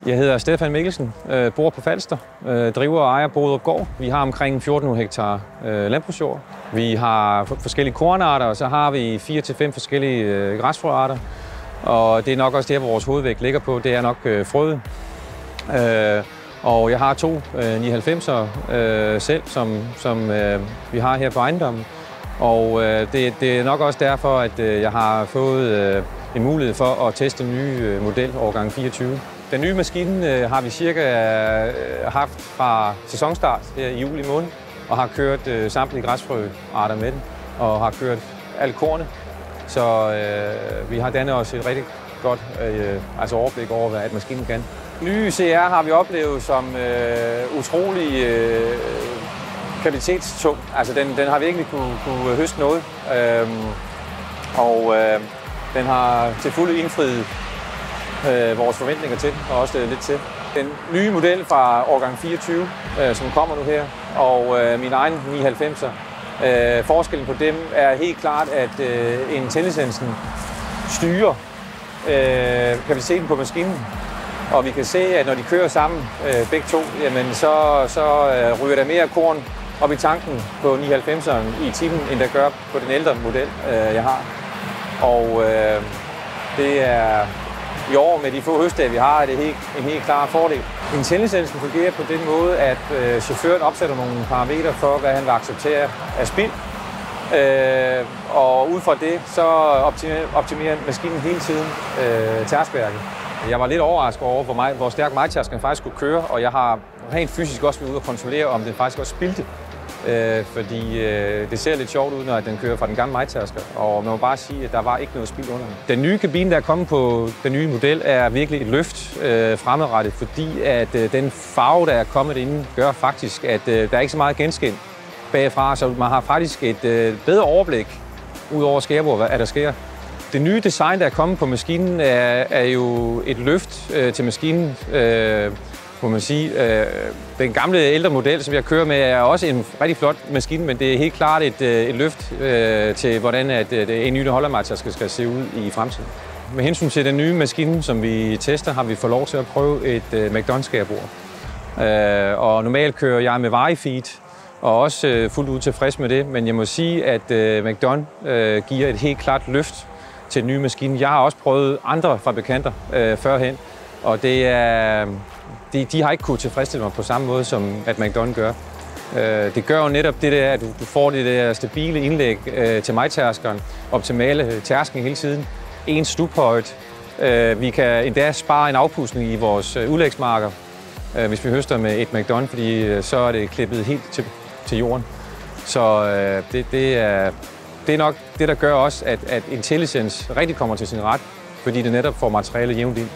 Jeg hedder Stefan Mikkelsen, bor på Falster, driver og ejer Boderup Gård. Vi har omkring 14 hektar landbrugsjord. Vi har forskellige kornarter, og så har vi 4-5 forskellige græsfrøarter. Og det er nok også det, hvor vores hovedvægt ligger på. Det er nok frøet. Og jeg har 2 99'er selv, som vi har her på ejendommen. Og det er nok også derfor, at jeg har fået en mulighed for at teste en ny model, årgang 24. Den nye maskine har vi cirka haft fra sæsonstart her i juli måned, og har kørt samtlige græsfrøarter med den, og har kørt alt kornet. Så vi har dannet os et rigtig godt overblik over, hvad maskinen kan. Nye CR har vi oplevet som utrolig kapacitetstung. Altså den har virkelig kunne høste noget, den har til fulde indfriet vores forventninger til den, og også lidt til. Den nye model fra årgang 24, som kommer nu her, og min egen 99'er, forskellen på dem er helt klart, at IntelliSensen styrer kapaciteten på maskinen. Og vi kan se, at når de kører sammen, begge to, jamen så ryger der mere korn op i tanken på 99'eren i timen, end der gør på den ældre model, jeg har. Og det er i år med de få høstdage, vi har, er det en helt klar fordel. IntelliSensen fungerer på den måde, at chaufføren opsætter nogle parametre for, hvad han vil acceptere af spild. Og ud fra det, så optimerer maskinen hele tiden tærskværket. Jeg var lidt overrasket over, hvor stærk majtærskeren faktisk kunne køre, og jeg har rent fysisk også været ude og kontrollere, om den faktisk også spildte. Fordi det ser lidt sjovt ud, når den kører fra den gamle majtærsker, og man må bare sige, at der var ikke noget spild under den. Den nye kabine, der er kommet på den nye model, er virkelig et løft fremadrettet, fordi at den farve, der er kommet inden, gør faktisk, at der er ikke så meget genskin bagfra, så man har faktisk et bedre overblik ud over skærbord, hvad der sker. Det nye design, der er kommet på maskinen, er jo et løft til maskinen, må man sige. Den gamle ældre model, som jeg kører med, er også en rigtig flot maskine, men det er helt klart et løft til, hvordan en ny holdermajtærsker skal se ud i fremtiden. Med hensyn til den nye maskine, som vi tester, har vi fået lov til at prøve et McDon-skærbord. Og normalt kører jeg med Vari-feed, og også fuldt ud tilfreds med det, men jeg må sige, at McDon giver et helt klart løft til den nye maskine. Jeg har også prøvet andre fabrikanter førhen, og de har ikke kunnet tilfredsstille mig på samme måde, som at McDon gør. Det gør jo netop det der, at du får det der stabile indlæg til majtærskeren, optimale tærsken hele tiden, en stuphøjde. Vi kan endda spare en afpudsning i vores udlægsmarker, hvis vi høster med et McDon, fordi så er det klippet helt til jorden. Så det er nok det, der gør også, at IntelliSensen rigtig kommer til sin ret, fordi det netop får materialet jævnt ind.